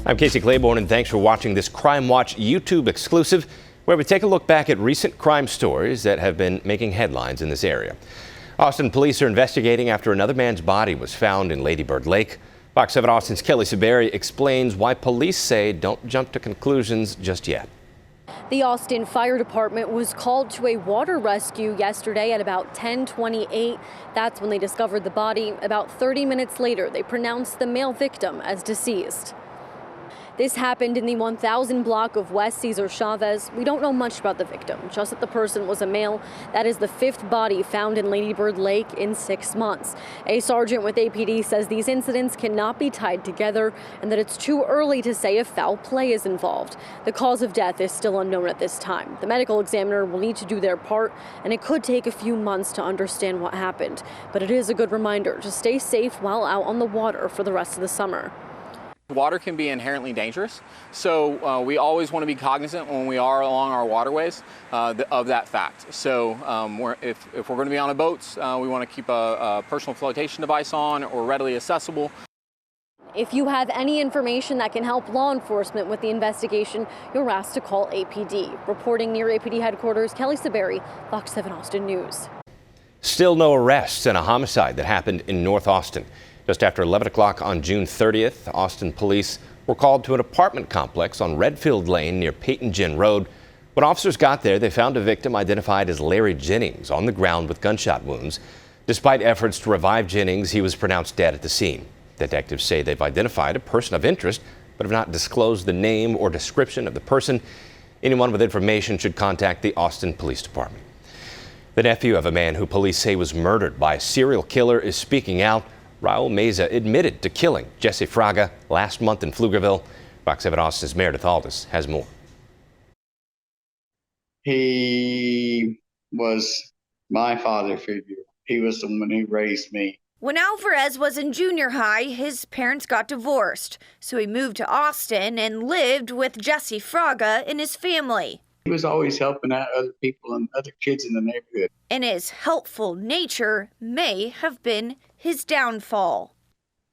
I'm Casey Claiborne, and thanks for watching this CrimeWatch YouTube exclusive, where we take a look back at recent crime stories that have been making headlines in this area. Austin police are investigating after another man's body was found in Lady Bird Lake. Fox 7 Austin's Kelly Saberi explains why police say don't jump to conclusions just yet. The Austin Fire Department was called to a water rescue yesterday at about 10:28. That's when they discovered the body. About 30 minutes later, they pronounced the male victim as deceased. This happened in the 1000 block of West Cesar Chavez. We don't know much about the victim, just that the person was a male. That is the fifth body found in Lady Bird Lake in 6 months. A sergeant with APD says these incidents cannot be tied together and that it's too early to say if foul play is involved. The cause of death is still unknown at this time. The medical examiner will need to do their part, and it could take a few months to understand what happened. But it is a good reminder to stay safe while out on the water for the rest of the summer. Water can be inherently dangerous, so we always want to be cognizant when we are along our waterways of that fact. So if we're going to be on a boat, we want to keep a personal flotation device on or readily accessible. If you have any information that can help law enforcement with the investigation, you're asked to call APD. Reporting near APD headquarters, Kelly Saberi, Fox 7 Austin News. Still no arrests in a homicide that happened in North Austin. Just after 11 o'clock on June 30th, Austin police were called to an apartment complex on Redfield Lane near Peyton Gin Road. When officers got there, they found a victim identified as Larry Jennings on the ground with gunshot wounds. Despite efforts to revive Jennings, he was pronounced dead at the scene. Detectives say they've identified a person of interest, but have not disclosed the name or description of the person. Anyone with information should contact the Austin Police Department. The nephew of a man who police say was murdered by a serial killer is speaking out. Raul Meza admitted to killing Jesse Fraga last month in Pflugerville. Fox 7 Austin's Meredith Aldis has more. He was my father figure. He was the one who raised me. When Alvarez was in junior high, his parents got divorced, so he moved to Austin and lived with Jesse Fraga and his family. He was always helping out other people and other kids in the neighborhood. And his helpful nature may have been his downfall.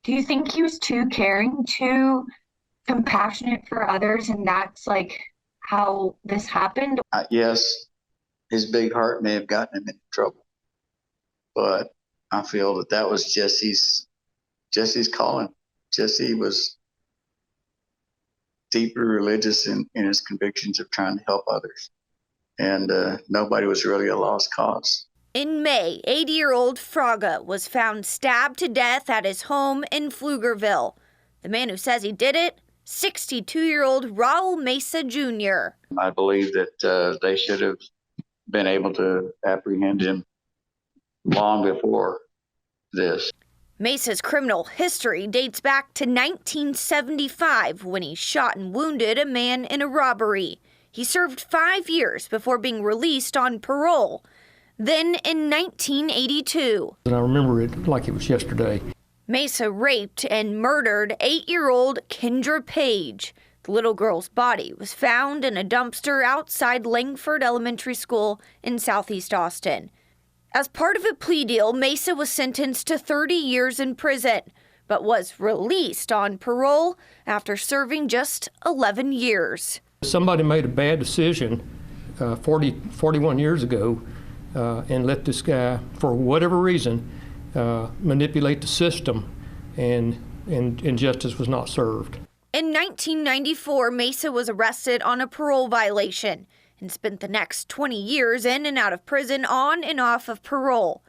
Do you think he was too caring, too compassionate for others, and that's like how this happened? Yes, his big heart may have gotten him into trouble, but I feel that was Jesse's calling. Jesse was deeply religious in his convictions of trying to help others, and nobody was really a lost cause. In May, 80-year-old Fraga was found stabbed to death at his home in Pflugerville. The man who says he did it, 62-year-old Raul Meza Jr. I believe that they should have been able to apprehend him long before this. Mesa's criminal history dates back to 1975 when he shot and wounded a man in a robbery. He served 5 years before being released on parole. Then in 1982, and I remember it like it was yesterday, Meza raped and murdered 8-year-old Kendra Page. The little girl's body was found in a dumpster outside Langford Elementary School in southeast Austin. As part of a plea deal, Meza was sentenced to 30 years in prison, but was released on parole after serving just 11 years. somebody made a bad decision 41 years ago and let this guy, for whatever reason, manipulate the system, and justice was not served. In 1994, Meza was arrested on a parole violation and spent the next 20 years in and out of prison on and off of parole.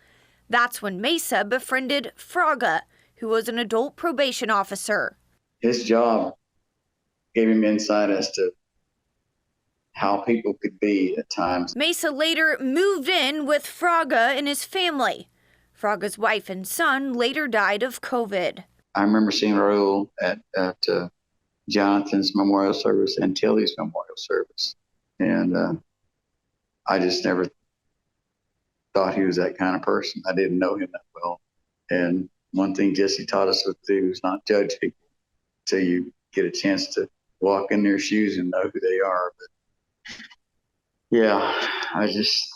That's when Meza befriended Fraga, who was an adult probation officer. His job gave him insight as to how people could be at times. Meza later moved in with Fraga and his family. Fraga's wife and son later died of COVID. I remember seeing Raul at Jonathan's memorial service and Tilly's memorial service. And I just never thought he was that kind of person. I didn't know him that well. And one thing Jesse taught us was to do is not judge people until you get a chance to walk in their shoes and know who they are. But yeah, I just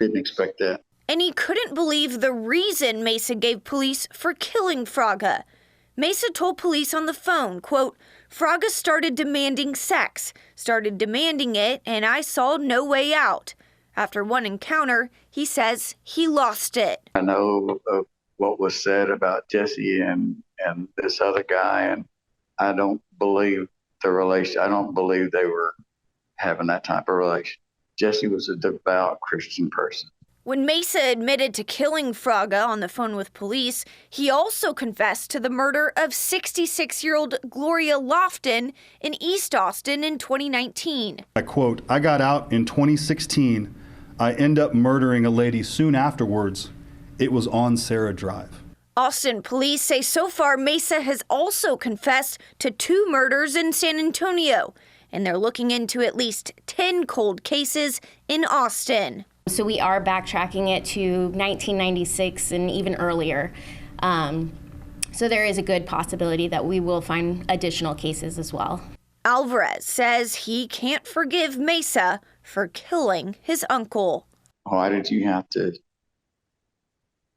didn't expect that. And he couldn't believe the reason Meza gave police for killing Fraga. Mesa told police on the phone, quote, Fraga started demanding sex, started demanding it, and I saw no way out. After one encounter, he says he lost it. I know of what was said about Jesse and this other guy, and I don't believe the relation. I don't believe they were having that type of relation. Jesse was a devout Christian person. When Mesa admitted to killing Fraga on the phone with police, he also confessed to the murder of 66-year-old Gloria Lofton in East Austin in 2019. I quote, I got out in 2016. I end up murdering a lady soon afterwards. It was on Sarah Drive. Austin police say so far Mesa has also confessed to 2 murders in San Antonio, and they're looking into at least 10 cold cases in Austin. So we are backtracking it to 1996 and even earlier. So there is a good possibility that we will find additional cases as well. Alvarez says he can't forgive Mesa for killing his uncle. Why did you have to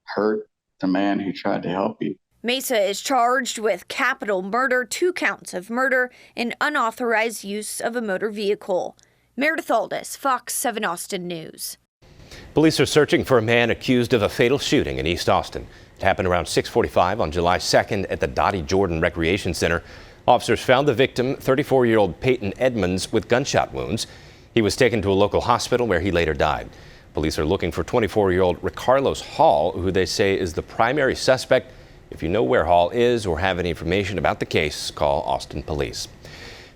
hurt the man who tried to help you? Mesa is charged with capital murder, 2 counts of murder, and unauthorized use of a motor vehicle. Meredith Aldis, Fox 7 Austin News. Police are searching for a man accused of a fatal shooting in East Austin. It happened around 6:45 on July 2nd at the Dottie Jordan Recreation Center. Officers found the victim, 34-year-old Peyton Edmonds, with gunshot wounds. He was taken to a local hospital where he later died. Police are looking for 24-year-old Ricarlos Hall, who they say is the primary suspect. If you know where Hall is or have any information about the case, call Austin Police.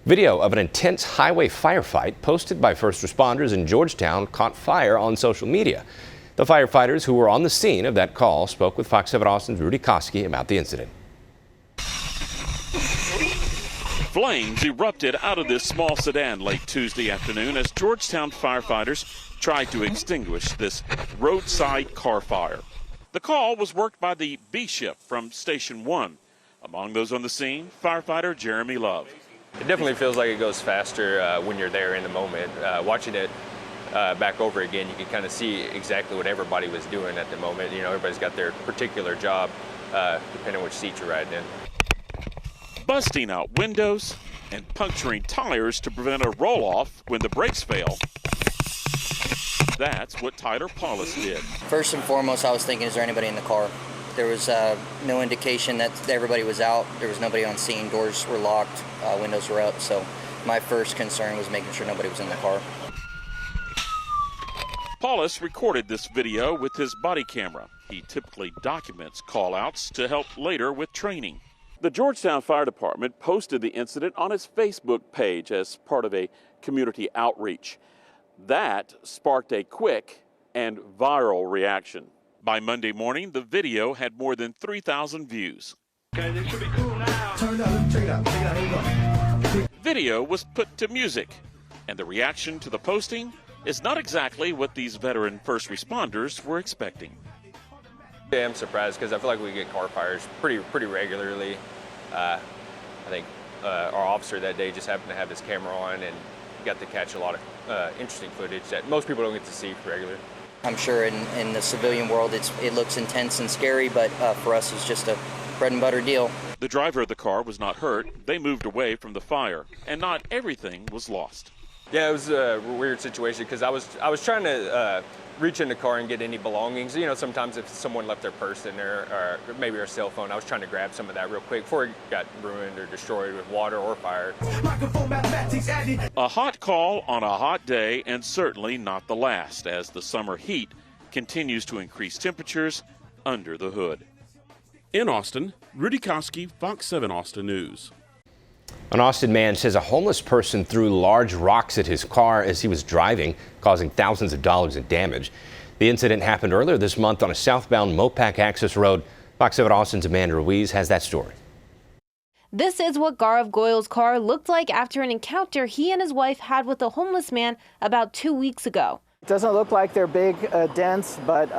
Video of an intense highway firefight posted by first responders in Georgetown caught fire on social media. The firefighters who were on the scene of that call spoke with Fox 7 Austin's Rudy Koski about the incident. Flames erupted out of this small sedan late Tuesday afternoon as Georgetown firefighters tried to extinguish this roadside car fire. The call was worked by the B shift from Station 1. Among those on the scene, firefighter Jeremy Love. It definitely feels like it goes faster when you're there in the moment. Watching it back over again, you can kind of see exactly what everybody was doing at the moment. You know, everybody's got their particular job, depending on which seat you're riding in. Busting out windows and puncturing tires to prevent a roll-off when the brakes fail. That's what Tyler Paulus did. First and foremost, I was thinking, is there anybody in the car? There was no indication that everybody was out. There was nobody on scene. Doors were locked, windows were up. So my first concern was making sure nobody was in the car. Paulus recorded this video with his body camera. He typically documents call-outs to help later with training. The Georgetown Fire Department posted the incident on its Facebook page as part of a community outreach. That sparked a quick and viral reaction. By Monday morning, the video had more than 3,000 views. Video was put to music, and the reaction to the posting is not exactly what these veteran first responders were expecting. Yeah, I'm surprised because I feel like we get car fires pretty regularly. I think our officer that day just happened to have his camera on and got to catch a lot of interesting footage that most people don't get to see regularly. I'm sure in the civilian world it looks intense and scary, but for us it's just a bread and butter deal. The driver of the car was not hurt. They moved away from the fire, and not everything was lost. Yeah, it was a weird situation because I was trying to reach in the car and get any belongings. You know, sometimes if someone left their purse in there or maybe their cell phone, I was trying to grab some of that real quick before it got ruined or destroyed with water or fire. A hot call on a hot day, and certainly not the last, as the summer heat continues to increase temperatures under the hood. In Austin, Rudy Koski, Fox 7 Austin News. An Austin man says a homeless person threw large rocks at his car as he was driving, causing thousands of dollars in damage. The incident happened earlier this month on a southbound Mopac access road. Fox 7 Austin's Amanda Ruiz has that story. This is what Gaurav Goyal's car looked like after an encounter he and his wife had with a homeless man about 2 weeks ago. It doesn't look like they're big dents, but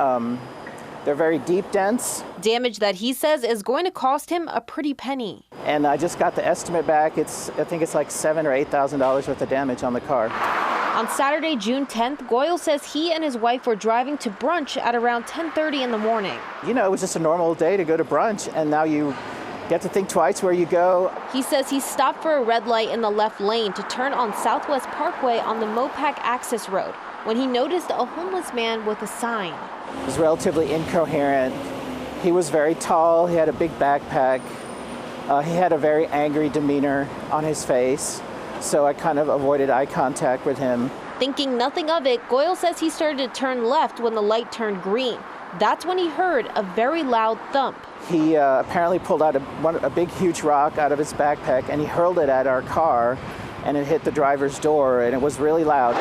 they're very deep dents. Damage that he says is going to cost him a pretty penny. And I just got the estimate back. I think it's like $7,000 or $8,000 worth of damage on the car. On Saturday, June 10th, Goyal says he and his wife were driving to brunch at around 10:30 in the morning. You know, it was just a normal day to go to brunch, and now you You have to think twice where you go. He says he stopped for a red light in the left lane to turn on Southwest Parkway on the Mopac access road when he noticed a homeless man with a sign. He was relatively incoherent. He was very tall. He had a big backpack. He had a very angry demeanor on his face, so I kind of avoided eye contact with him. Thinking nothing of it, Goyle says he started to turn left when the light turned green. That's when he heard a very loud thump. He apparently pulled out a big, huge rock out of his backpack, and he hurled it at our car, and it hit the driver's door, and it was really loud.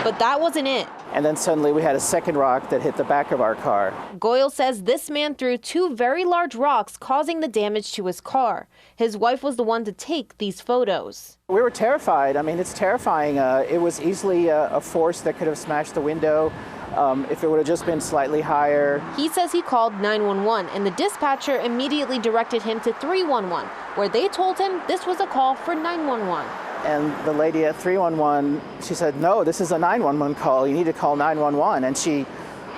But that wasn't it. And then suddenly we had a second rock that hit the back of our car. Goyle says this man threw 2 very large rocks, causing the damage to his car. His wife was the one to take these photos. We were terrified. I mean, it's terrifying. It was easily a force that could have smashed the window. If it would have just been slightly higher. He says he called 911 and the dispatcher immediately directed him to 311, where they told him this was a call for 911. And the lady at 311, she said, no, this is a 911 call. You need to call 911. And she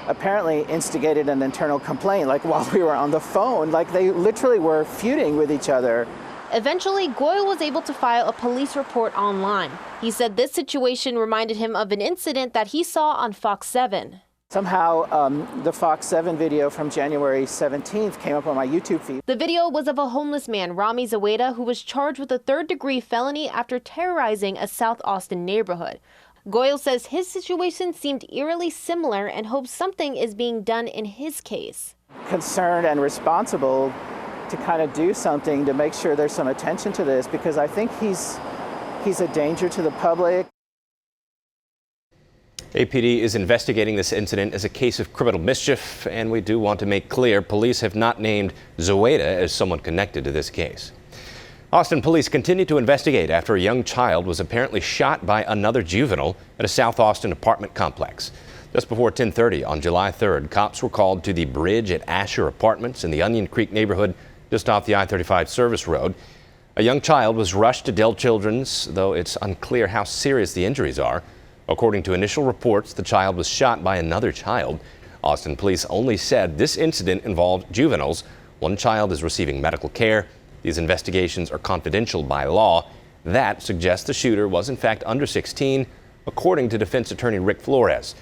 apparently instigated an internal complaint, like while we were on the phone, like they literally were feuding with each other. Eventually, Goyle was able to file a police report online. He said this situation reminded him of an incident that he saw on Fox 7. Somehow, the Fox 7 video from January 17th came up on my YouTube feed. The video was of a homeless man, Rami Zaweda, who was charged with a third-degree felony after terrorizing a South Austin neighborhood. Goyle says his situation seemed eerily similar and hopes something is being done in his case. Concerned and responsible to kind of do something to make sure there's some attention to this, because I think he's a danger to the public. APD is investigating this incident as a case of criminal mischief, and we do want to make clear police have not named Zaweda as someone connected to this case. Austin police continue to investigate after a young child was apparently shot by another juvenile at a South Austin apartment complex. Just before 10:30 on July 3rd, cops were called to the Bridge at Asher Apartments in the Onion Creek neighborhood just off the I-35 service road. A young child was rushed to Dell Children's, though it's unclear how serious the injuries are. According to initial reports, the child was shot by another child. Austin police only said this incident involved juveniles. One child is receiving medical care. These investigations are confidential by law. That suggests the shooter was in fact under 16, according to defense attorney Rick Flores.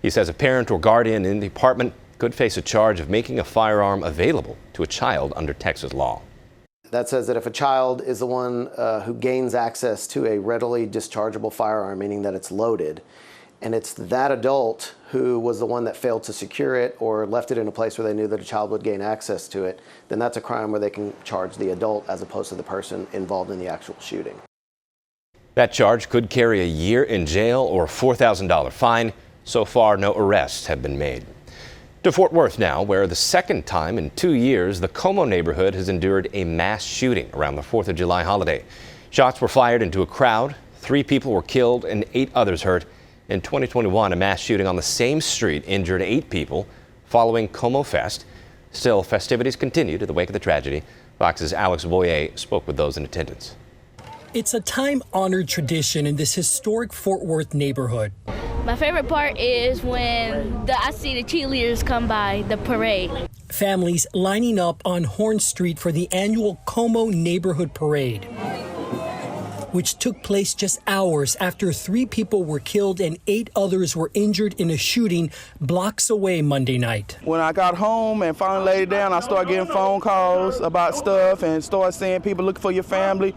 He says a parent or guardian in the apartment could face a charge of making a firearm available to a child under Texas law. That says that if a child is the one who gains access to a readily dischargeable firearm, meaning that it's loaded, and it's that adult who was the one that failed to secure it or left it in a place where they knew that a child would gain access to it, then that's a crime where they can charge the adult as opposed to the person involved in the actual shooting. That charge could carry a year in jail or a $4,000 fine. So far, no arrests have been made. To Fort Worth now, where the second time in 2 years, the Como neighborhood has endured a mass shooting around the 4th of July holiday. Shots were fired into a crowd. 3 people were killed and 8 others hurt. In 2021, a mass shooting on the same street injured 8 people following Como Fest. Still, festivities continued in the wake of the tragedy. Fox's Alex Boyer spoke with those in attendance. It's a time-honored tradition in this historic Fort Worth neighborhood. My favorite part is when I see the cheerleaders come by, the parade. Families lining up on Horn Street for the annual Como Neighborhood Parade, which took place just hours after 3 people were killed and 8 others were injured in a shooting blocks away Monday night. When I got home and finally laid it down, I started getting phone calls about stuff and started seeing people looking for your family.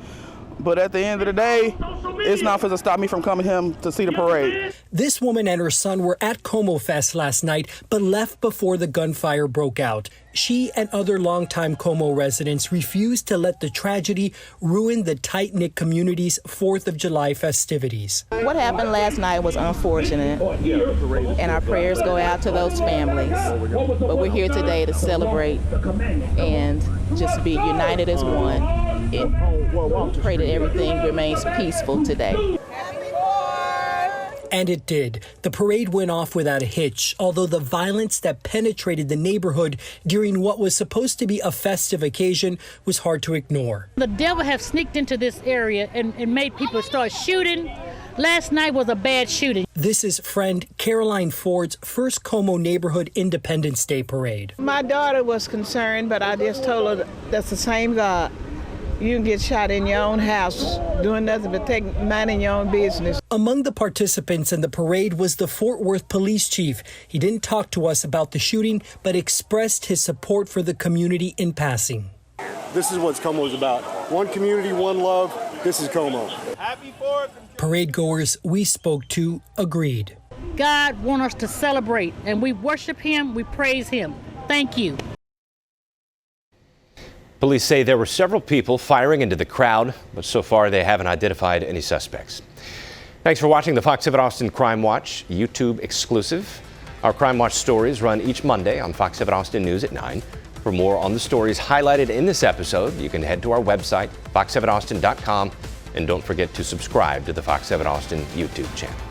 But at the end of the day, it's not going to stop me from coming home to see the parade. This woman and her son were at Como Fest last night, but left before the gunfire broke out. She and other longtime Como residents refused to let the tragedy ruin the tight-knit community's 4th of July festivities. What happened last night was unfortunate, and our prayers go out to those families. But we're here today to celebrate and just be united as one. And pray that everything remains peaceful today. And it did. The parade went off without a hitch, although the violence that penetrated the neighborhood during what was supposed to be a festive occasion was hard to ignore. The devil have sneaked into this area and made people start shooting, Last night was a bad shooting. This is friend Caroline Ford's first Como neighborhood Independence Day parade. My daughter was concerned, but I just told her that's the same God. You can get shot in your own house doing nothing but minding your own business. Among the participants in the parade was the Fort Worth police chief. He didn't talk to us about the shooting, but expressed his support for the community in passing. This is what Como is about. One community, one love. This is Como. Happy 4th. Parade goers we spoke to agreed. God wants us to celebrate, and we worship him, we praise him. Thank you. Police say there were several people firing into the crowd, but so far they haven't identified any suspects. Thanks for watching the Fox 7 Austin Crime Watch YouTube exclusive. Our Crime Watch stories run each Monday on Fox 7 Austin News at 9. For more on the stories highlighted in this episode, you can head to our website, fox7austin.com, and don't forget to subscribe to the Fox 7 Austin YouTube channel.